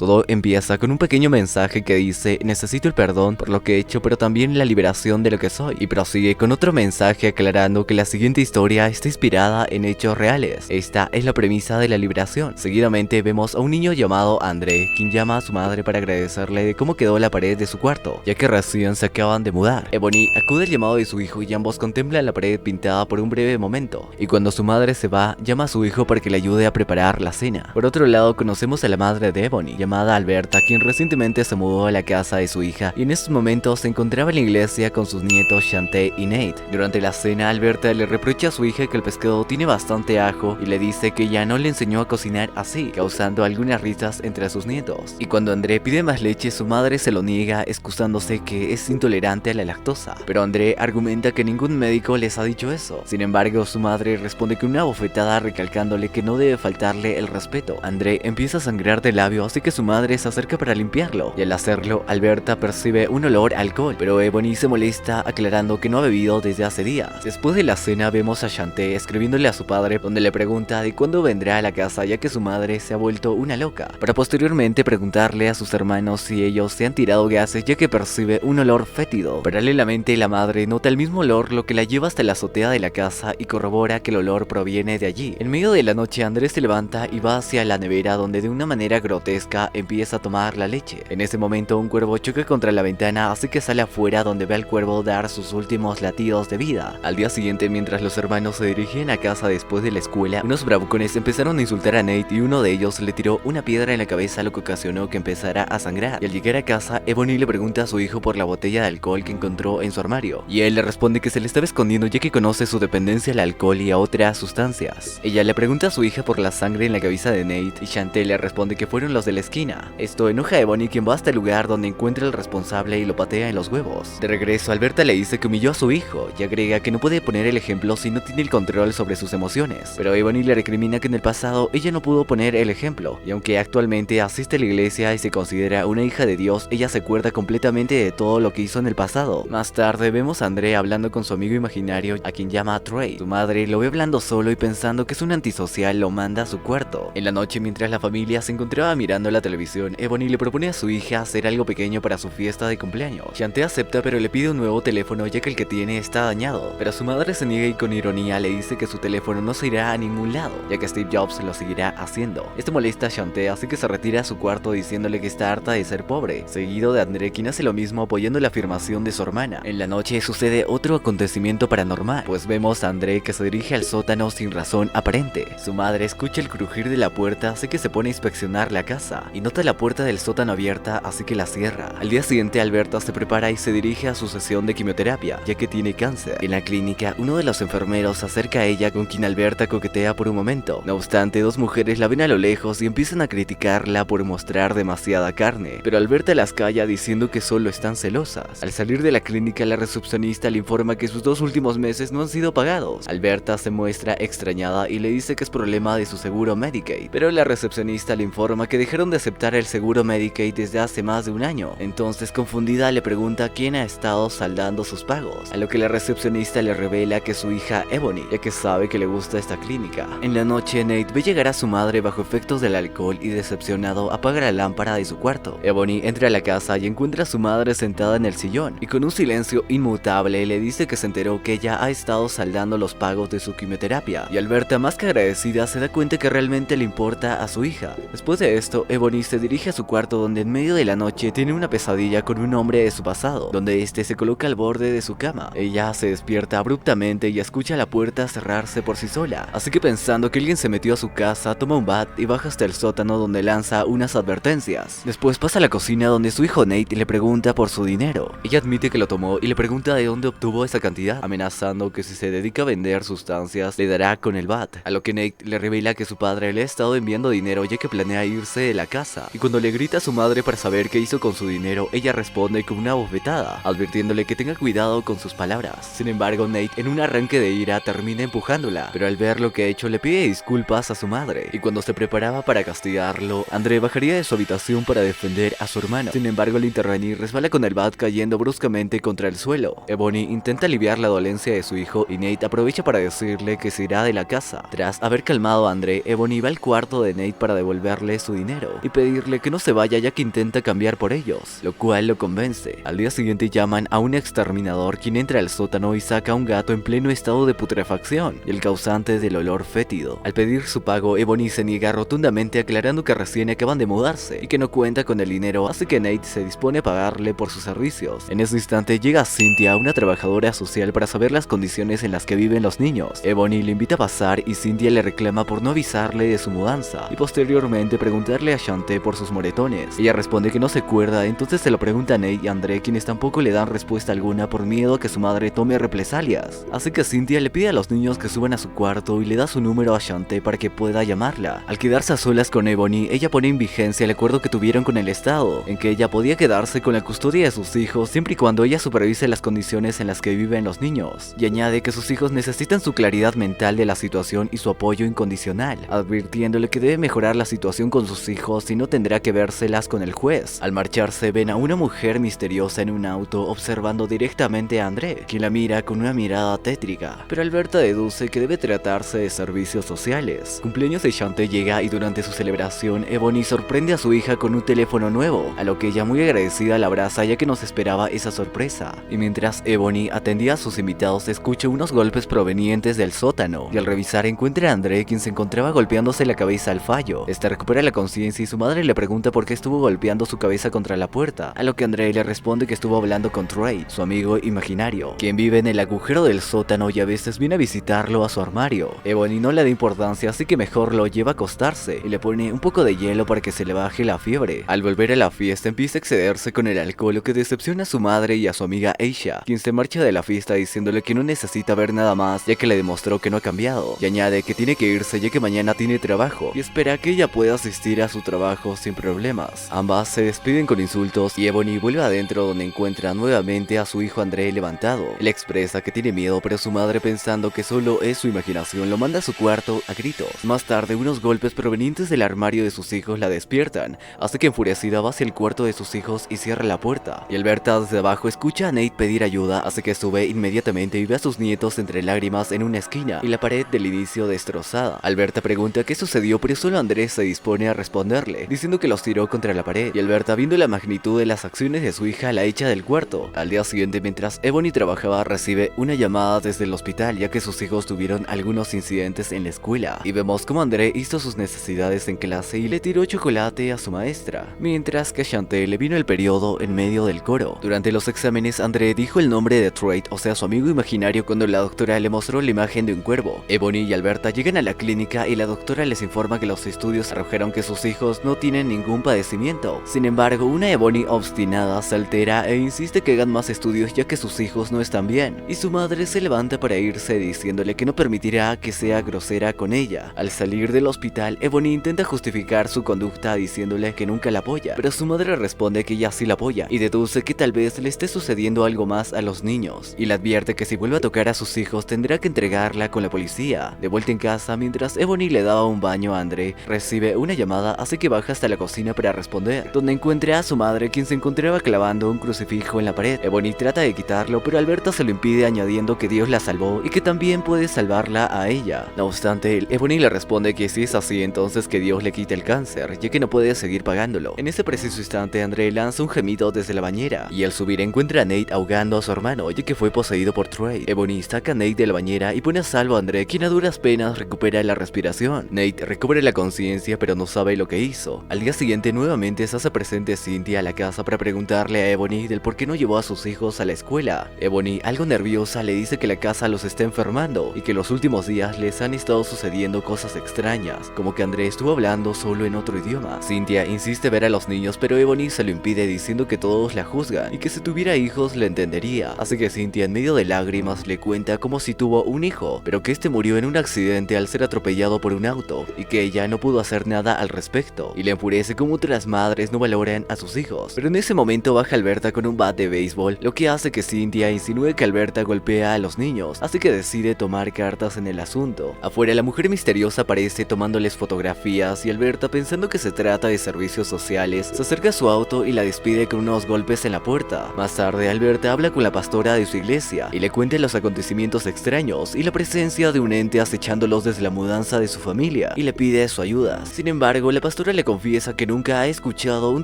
Todo empieza con un pequeño mensaje que dice: necesito el perdón por lo que he hecho, pero también la liberación de lo que soy. Y prosigue con otro mensaje aclarando que la siguiente historia está inspirada en hechos reales. Esta es la premisa de la liberación. Seguidamente vemos a un niño llamado André, quien llama a su madre para agradecerle de cómo quedó la pared de su cuarto, ya que recién se acaban de mudar. Ebony acude al llamado de su hijo y ambos contemplan la pared pintada por un breve momento. Y cuando su madre se va, llama a su hijo para que le ayude a preparar la cena. Por otro lado, conocemos a la madre de Ebony, llamada Alberta, quien recientemente se mudó a la casa de su hija y en estos momentos se encontraba en la iglesia con sus nietos Shantae y Nate. Durante la cena, Alberta le reprocha a su hija que el pescado tiene bastante ajo y le dice que ella no le enseñó a cocinar así, causando algunas risas entre sus nietos. Y cuando André pide más leche, su madre se lo niega, excusándose que es intolerante a la lactosa. Pero André argumenta que ningún médico les ha dicho eso. Sin embargo, su madre responde con una bofetada, recalcándole que no debe faltarle el respeto. André empieza a sangrar del labio, así que su madre se acerca para limpiarlo, y al hacerlo, Alberta percibe un olor a alcohol, pero Ebony se molesta, aclarando que no ha bebido desde hace días. Después de la cena, vemos a Shantae escribiéndole a su padre, donde le pregunta de cuándo vendrá a la casa, ya que su madre se ha vuelto una loca, para posteriormente preguntarle a sus hermanos si ellos se han tirado gases, ya que percibe un olor fétido. Paralelamente, la madre nota el mismo olor, lo que la lleva hasta la azotea de la casa y corrobora que el olor proviene de allí. En medio de la noche, Andrés se levanta y va hacia la nevera, donde de una manera grotesca empieza a tomar la leche. En ese momento, un cuervo choca contra la ventana, así que sale afuera, donde ve al cuervo dar sus últimos latidos de vida. Al día siguiente, mientras los hermanos se dirigen a casa después de la escuela, unos bravucones empezaron a insultar a Nate y uno de ellos le tiró una piedra en la cabeza, lo que ocasionó que empezara a sangrar. Y al llegar a casa, Ebony le pregunta a su hijo por la botella de alcohol que encontró en su armario, y él le responde que se le estaba escondiendo ya que conoce su dependencia al alcohol y a otras sustancias. Ella le pregunta a su hija por la sangre en la cabeza de Nate y Shantae le responde que fueron los de la esquina. Esto enoja a Ebony, quien va hasta el lugar donde encuentra al responsable y lo patea en los huevos. De regreso, Alberta le dice que humilló a su hijo y agrega que no puede poner el ejemplo si no tiene el control sobre sus emociones, pero Ebony le recrimina que en el pasado ella no pudo poner el ejemplo, y aunque actualmente asiste a la iglesia y se considera una hija de Dios, ella se acuerda completamente de todo lo que hizo en el pasado. Más tarde vemos a André hablando con su amigo imaginario, a quien llama Trey. Su madre lo ve hablando solo y pensando que es un antisocial, lo manda a su cuarto. En la noche, mientras la familia se encontraba mirando la televisión, Ebony le propone a su hija hacer algo pequeño para su fiesta de cumpleaños. Shantae acepta, pero le pide un nuevo teléfono ya que el que tiene está dañado, pero su madre se niega y con ironía le dice que su teléfono no se irá a ningún lado, ya que Steve Jobs lo seguirá haciendo. Esto molesta a Shantae, así que se retira a su cuarto diciéndole que está harta de ser pobre, seguido de André, quien hace lo mismo apoyando la afirmación de su hermana. En la noche sucede otro acontecimiento paranormal, pues vemos a André que se dirige al sótano sin razón aparente. Su madre escucha el crujir de la puerta, así que se pone a inspeccionar la casa y nota la puerta del sótano abierta, así que la cierra. Al día siguiente, Alberta se prepara y se dirige a su sesión de quimioterapia, ya que tiene cáncer. En la clínica, uno de los enfermeros se acerca a ella, con quien Alberta coquetea por un momento. No obstante, dos mujeres la ven a lo lejos y empiezan a criticarla por mostrar demasiada carne, pero Alberta las calla diciendo que solo están celosas. Al salir de la clínica, la recepcionista le informa que sus 2 últimos meses no han sido pagados. Alberta se muestra extrañada y le dice que es problema de su seguro Medicaid, pero la recepcionista le informa que dejaron de aceptar el seguro Medicaid desde hace más de un año. Entonces, confundida, le pregunta quién ha estado saldando sus pagos, a lo que la recepcionista le revela que es su hija Ebony, ya que sabe que le gusta esta clínica. En la noche, Nate ve llegar a su madre bajo efectos del alcohol y decepcionado apaga la lámpara de su cuarto. Ebony entra a la casa y encuentra a su madre sentada en el sillón y con un silencio inmutable le dice que se enteró que ella ha estado saldando los pagos de su quimioterapia, y Alberta, más que agradecida, se da cuenta que realmente le importa a su hija. Después de esto, Ebony se dirige a su cuarto, donde en medio de la noche tiene una pesadilla con un hombre de su pasado, donde este se coloca al borde de su cama. Ella se despierta abruptamente y escucha la puerta cerrarse por sí sola, así que pensando que alguien se metió a su casa, toma un bat y baja hasta el sótano, donde lanza unas advertencias. Después pasa a la cocina, donde su hijo Nate le pregunta por su dinero. Ella admite que lo tomó y le pregunta de dónde obtuvo esa cantidad, amenazando que si se dedica a vender sustancias le dará con el bat, a lo que Nate le revela que su padre le ha estado enviando dinero ya que planea irse de la casa, y cuando le grita a su madre para saber qué hizo con su dinero, ella responde con una bofetada, advirtiéndole que tenga cuidado con sus palabras. Sin embargo, Nate, en un arranque de ira, termina empujándola, pero al ver lo que ha hecho le pide disculpas a su madre, y cuando se preparaba para castigarlo, André bajaría de su habitación para defender a su hermano. Sin embargo, al intervenir, resbala con el bat cayendo bruscamente contra el suelo. Ebony intenta aliviar la dolencia de su hijo y Nate aprovecha para decirle que se irá de la casa. Tras haber calmado a André, Ebony va al cuarto de Nate para devolverle su dinero y pedirle que no se vaya ya que intenta cambiar por ellos, lo cual lo convence. Al día siguiente llaman a un exterminador quien entra al sótano y saca a un gato en pleno estado de putrefacción y el causante del olor fétido. Al pedir su pago, Ebony se niega rotundamente aclarando que recién acaban de mudarse y que no cuenta con el dinero, así que Nate se dispone a pagarle por sus servicios. En ese instante llega Cynthia, una trabajadora social, para saber las condiciones en las que viven los niños. Ebony le invita a pasar y Cynthia le reclama por no avisarle de su mudanza y posteriormente preguntarle a Shantae por sus moretones. Ella responde que no se acuerda, entonces se lo pregunta a Nate y André, quienes tampoco le dan respuesta alguna por miedo a que su madre tome represalias. Así que Cynthia le pide a los niños que suban a su cuarto y le da su número a Shantae para que pueda llamarla. Al quedarse a solas con Ebony, ella pone en vigencia el acuerdo que tuvieron con el Estado, en que ella podía quedarse con la custodia de sus hijos siempre y cuando ella supervise las condiciones en las que viven los niños, y añade que sus hijos necesitan su claridad mental de la situación y su apoyo incondicional, advirtiéndole que debe mejorar la situación con sus hijos y no tendrá que vérselas con el juez. Al marcharse, ven a una mujer misteriosa en un auto observando directamente a André, quien la mira con una mirada tétrica, pero Alberta deduce que debe tratarse de servicios sociales. Cumpleaños de Shantae llega y durante su celebración, Ebony sorprende a su hija con un teléfono nuevo, a lo que ella muy agradecida la abraza ya que no se esperaba esa sorpresa. Y mientras Ebony atendía a sus invitados, escucha unos golpes provenientes del sótano, y al revisar encuentra a André, quien se encontraba golpeándose la cabeza al fallo. Esta recupera la conciencia y su madre le pregunta por qué estuvo golpeando su cabeza contra la puerta, a lo que André le responde que estuvo hablando con Trey, su amigo imaginario, quien vive en el agujero del sótano y a veces viene a visitarlo a su armario. Ebony no le da importancia, así que mejor lo lleva a acostarse y le pone un poco de hielo para que se le baje la fiebre. Al volver a la fiesta empieza a excederse con el alcohol, lo que decepciona a su madre y a su amiga Aisha, quien se marcha de la fiesta diciéndole que no necesita ver nada más ya que le demostró que no ha cambiado, y añade que tiene que irse ya que mañana tiene trabajo y espera que ella pueda asistir a su trabajo sin problemas. Ambas se despiden con insultos y Ebony vuelve adentro donde encuentra nuevamente a su hijo André levantado. Él expresa que tiene miedo, pero su madre, pensando que solo es su imaginación, lo manda a su cuarto a gritos. Más tarde, unos golpes provenientes del armario de sus hijos la despiertan, así que enfurecida va hacia el cuarto de sus hijos y cierra la puerta. Y Alberta desde abajo escucha a Nate pedir ayuda, así que sube inmediatamente y ve a sus nietos entre lágrimas en una esquina y la pared del inicio destrozada. Alberta pregunta qué sucedió, pero solo Andrés se dispone a responderle, diciendo que los tiró contra la pared, y Alberta, viendo la magnitud de las acciones de su hija, la echa del cuarto. Al día siguiente, mientras Ebony trabajaba, recibe una llamada desde el hospital, ya que sus hijos tuvieron algunos incidentes en la escuela, y vemos cómo André hizo sus necesidades en clase y le tiró chocolate a su maestra, mientras que a Shantae le vino el periodo en medio del coro. Durante los exámenes, André dijo el nombre de Trey, o sea su amigo imaginario, cuando la doctora le mostró la imagen de un cuervo. Ebony y Alberta llegan a la clínica y la doctora les informa que los estudios arrojaron que sus hijos no tienen ningún padecimiento. Sin embargo, una Ebony obstinada se altera e insiste que hagan más estudios ya que sus hijos no están bien, y su madre se levanta para irse diciéndole que no permitirá que sea grosera con ella. Al salir del hospital, Ebony intenta justificar su conducta diciéndole que nunca la apoya, pero su madre responde que ella sí la apoya y deduce que tal vez le esté sucediendo algo más a los niños, y le advierte que si vuelve a tocar a sus hijos tendrá que entregarla con la policía. De vuelta en casa, mientras Ebony le daba un baño a André, recibe una llamada, así que baja hasta la cocina para responder, donde encuentra a su madre, quien se encontraba clavando un crucifijo en la pared. Ebony trata de quitarlo, pero Alberta se lo impide, añadiendo que Dios la salvó y que también puede salvarla a ella. No obstante, Ebony le responde que si es así, entonces que Dios le quite el cáncer, ya que no puede seguir pagándolo. En ese preciso instante, André lanza un gemido desde la bañera, y al subir encuentra a Nate ahogando a su hermano, ya que fue poseído por Trey. Ebony saca a Nate de la bañera y pone a salvo a André, quien a duras penas recupera la respiración. Nate recobra la conciencia, pero no sabe lo que hizo. Al día siguiente, nuevamente se hace presente Cynthia a la casa para preguntarle a Ebony del por qué no llevó a sus hijos a la escuela. Ebony, algo nerviosa, le dice que la casa los está enfermando y que los últimos días les han estado sucediendo cosas extrañas, como que André estuvo hablando solo en otro idioma. Cynthia insiste ver a los niños, pero Ebony se lo impide diciendo que todos la juzgan y que si tuviera hijos le entendería. Así que Cynthia, en medio de lágrimas, le cuenta como si tuvo un hijo, pero que este murió en un accidente al ser atropellado por un auto y que ella no pudo hacer nada al respecto, y le enfurece como otras madres no valoran a sus hijos. Pero en ese momento baja Alberta con un bat de béisbol, lo que hace que Cynthia insinúe que Alberta golpea a los niños, así que decide tomar cartas en el asunto. Afuera, la mujer misteriosa aparece tomándoles fotografías y Alberta, pensando que se trata de servicios sociales, se acerca a su auto y la despide con unos golpes en la puerta. Más tarde, Alberta habla con la pastora de su iglesia y le cuenta los acontecimientos extraños y la presencia de un ente acechándolos desde la mudanza de su familia, y le pide su ayuda. Sin embargo, la pastora pastora le confiesa que nunca ha escuchado un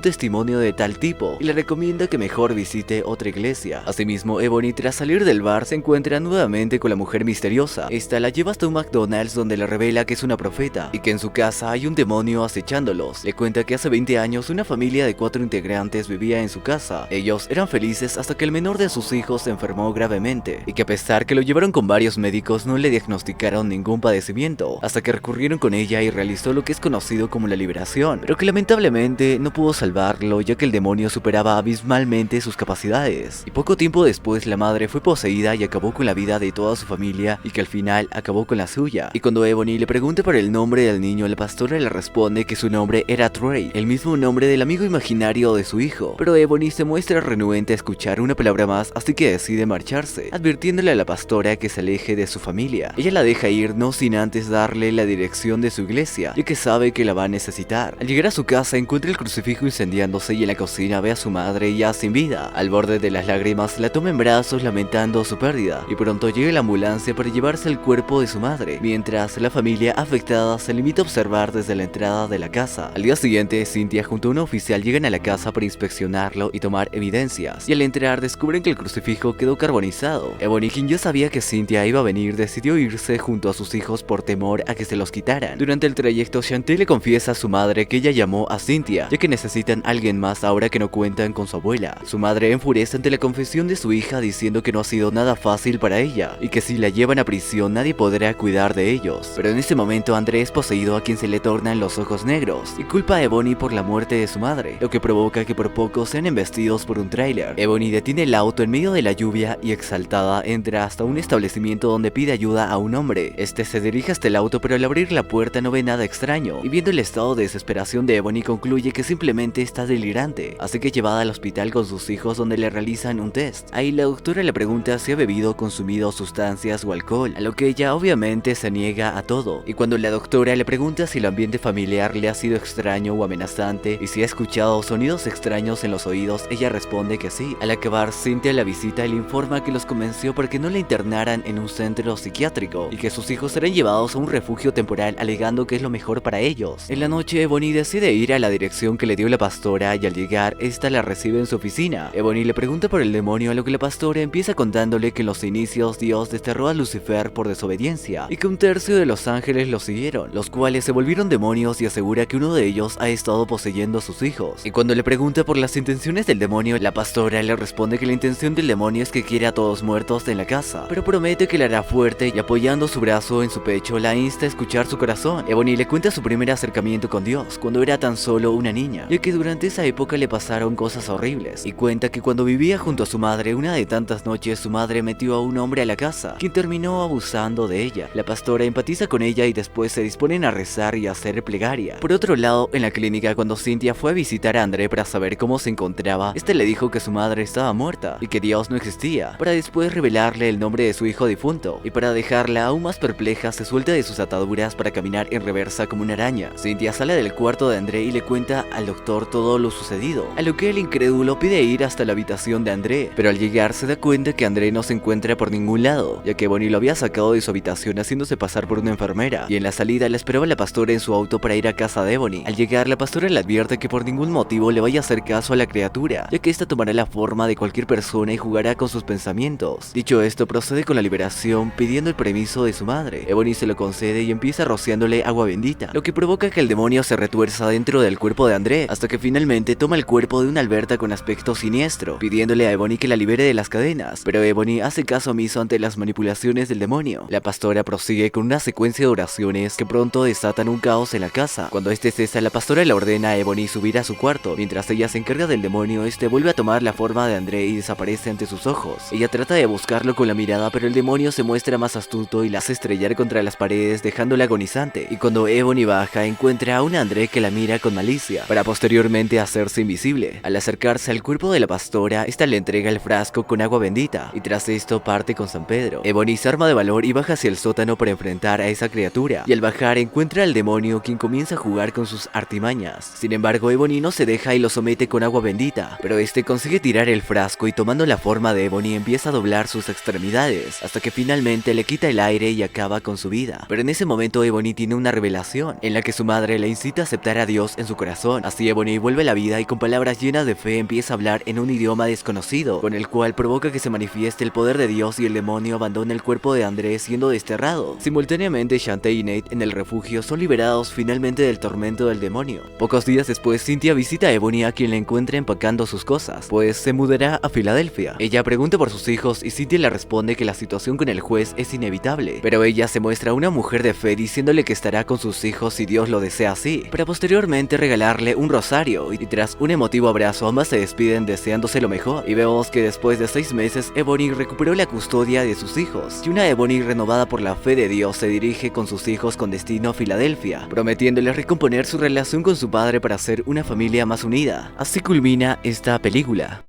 testimonio de tal tipo y le recomienda que mejor visite otra iglesia. Asimismo, Ebony, tras salir del bar, se encuentra nuevamente con la mujer misteriosa. Esta la lleva hasta un McDonald's donde le revela que es una profeta y que en su casa hay un demonio acechándolos. Le cuenta que hace 20 años una familia de 4 integrantes vivía en su casa. Ellos eran felices hasta que el menor de sus hijos se enfermó gravemente y que a pesar que lo llevaron con varios médicos no le diagnosticaron ningún padecimiento, hasta que recurrieron con ella y realizó lo que es conocido como la liberación, pero que lamentablemente no pudo salvarlo ya que el demonio superaba abismalmente sus capacidades. Y poco tiempo después la madre fue poseída y acabó con la vida de toda su familia y que al final acabó con la suya. Y cuando Ebony le pregunta por el nombre del niño, la pastora le responde que su nombre era Trey, el mismo nombre del amigo imaginario de su hijo, pero Ebony se muestra renuente a escuchar una palabra más, así que decide marcharse, advirtiéndole a la pastora que se aleje de su familia. Ella la deja ir no sin antes darle la dirección de su iglesia, ya que sabe que la va a necesitar. Al llegar a su casa encuentra el crucifijo incendiándose y en la cocina ve a su madre ya sin vida. Al borde de las lágrimas la toma en brazos lamentando su pérdida y pronto llega la ambulancia para llevarse el cuerpo de su madre, mientras la familia afectada se limita a observar desde la entrada de la casa. Al día siguiente, Cynthia junto a un oficial llegan a la casa para inspeccionarlo y tomar evidencias, y al entrar descubren que el crucifijo quedó carbonizado. Ebony, quien ya sabía que Cynthia iba a venir, decidió irse junto a sus hijos por temor a que se los quitaran. Durante el trayecto, Chantel le confiesa a su madre que ella llamó a Cynthia, ya que necesitan a alguien más ahora que no cuentan con su abuela. Su madre enfurece ante la confesión de su hija diciendo que no ha sido nada fácil para ella, y que si la llevan a prisión nadie podrá cuidar de ellos. Pero en ese momento André es poseído, a quien se le tornan los ojos negros, y culpa a Ebony por la muerte de su madre, lo que provoca que por poco sean embestidos por un tráiler. Ebony detiene el auto en medio de la lluvia y exaltada entra hasta un establecimiento donde pide ayuda a un hombre. Este se dirige hasta el auto, pero al abrir la puerta no ve nada extraño, y viendo el estado de desesperación de Ebony concluye que simplemente está delirante, así que es llevada al hospital con sus hijos donde le realizan un test. Ahí la doctora le pregunta si ha bebido o consumido sustancias o alcohol, a lo que ella obviamente se niega a todo, y cuando la doctora le pregunta si el ambiente familiar le ha sido extraño o amenazante y si ha escuchado sonidos extraños en los oídos, ella responde que sí. Al acabar, Cynthia la visita y le informa que los convenció para que no la internaran en un centro psiquiátrico y que sus hijos serán llevados a un refugio temporal, alegando que es lo mejor para ellos. En la noche, Ebony decide ir a la dirección que le dio la pastora y al llegar, esta la recibe en su oficina. Ebony le pregunta por el demonio, a lo que la pastora empieza contándole que en los inicios Dios desterró a Lucifer por desobediencia y que un tercio de los ángeles lo siguieron, los cuales se volvieron demonios, y asegura que uno de ellos ha estado poseyendo a sus hijos. Y cuando le pregunta por las intenciones del demonio, la pastora le responde que la intención del demonio es que quiere a todos muertos en la casa, pero promete que la hará fuerte, y apoyando su brazo en su pecho la insta a escuchar su corazón. Ebony le cuenta su primer acercamiento con Dios cuando era tan solo una niña, ya que durante esa época le pasaron cosas horribles, y cuenta que cuando vivía junto a su madre, una de tantas noches su madre metió a un hombre a la casa, quien terminó abusando de ella. La pastora empatiza con ella y después se disponen a rezar y a hacer plegaria. Por otro lado, en la clínica, cuando Cynthia fue a visitar a André para saber cómo se encontraba, este le dijo que su madre estaba muerta y que Dios no existía, para después revelarle el nombre de su hijo difunto, y para dejarla aún más perpleja se suelta de sus ataduras para caminar en reversa como una araña. Cynthia sale del cuarto de André y le cuenta al doctor todo lo sucedido, a lo que el incrédulo pide ir hasta la habitación de André, pero al llegar se da cuenta que André no se encuentra por ningún lado, ya que Bonnie lo había sacado de su habitación haciéndose pasar por una enfermera, y en la salida la esperaba la pastora en su auto para ir a casa de Bonnie. Al llegar, la pastora le advierte que por ningún motivo le vaya a hacer caso a la criatura, ya que esta tomará la forma de cualquier persona y jugará con sus pensamientos. Dicho esto, procede con la liberación pidiendo el permiso de su madre. Ebony se lo concede y empieza rociándole agua bendita, lo que provoca que el demonio se retuerza dentro del cuerpo de André, hasta que finalmente toma el cuerpo de una Alberta con aspecto siniestro, pidiéndole a Ebony que la libere de las cadenas, pero Ebony hace caso omiso ante las manipulaciones del demonio. La pastora prosigue con una secuencia de oraciones que pronto desatan un caos en la casa. Cuando este cesa, la pastora le ordena a Ebony subir a su cuarto. Mientras ella se encarga del demonio, este vuelve a tomar la forma de André y desaparece ante sus ojos. Ella trata de buscarlo con la mirada, pero el demonio se muestra más astuto y la hace estrellar contra las paredes, dejándola agonizante. Y cuando Ebony baja, encuentra a un André que la mira con malicia, para posteriormente hacerse invisible. Al acercarse al cuerpo de la pastora, esta le entrega el frasco con agua bendita, y tras esto parte con San Pedro. Ebony se arma de valor y baja hacia el sótano para enfrentar a esa criatura, y al bajar encuentra al demonio, quien comienza a jugar con sus artimañas. Sin embargo, Ebony no se deja y lo somete con agua bendita, pero este consigue tirar el frasco y tomando la forma de Ebony empieza a doblar sus extremidades, hasta que finalmente le quita el aire y acaba con su vida. Pero en ese momento Ebony tiene una revelación, en la que su madre la incita necesita aceptar a Dios en su corazón. Así Ebony vuelve a la vida y con palabras llenas de fe empieza a hablar en un idioma desconocido, con el cual provoca que se manifieste el poder de Dios y el demonio abandona el cuerpo de Andrés siendo desterrado. Simultáneamente, Shantae y Nate en el refugio son liberados finalmente del tormento del demonio. Pocos días después, Cynthia visita a Ebony, a quien la encuentra empacando sus cosas, pues se mudará a Filadelfia. Ella pregunta por sus hijos y Cynthia le responde que la situación con el juez es inevitable, pero ella se muestra una mujer de fe diciéndole que estará con sus hijos si Dios lo desea así, para posteriormente regalarle un rosario, y tras un emotivo abrazo ambas se despiden deseándose lo mejor. Y vemos que después de 6 meses Ebony recuperó la custodia de sus hijos, y una Ebony renovada por la fe de Dios se dirige con sus hijos con destino a Filadelfia, prometiéndoles recomponer su relación con su padre para ser una familia más unida. Así culmina esta película.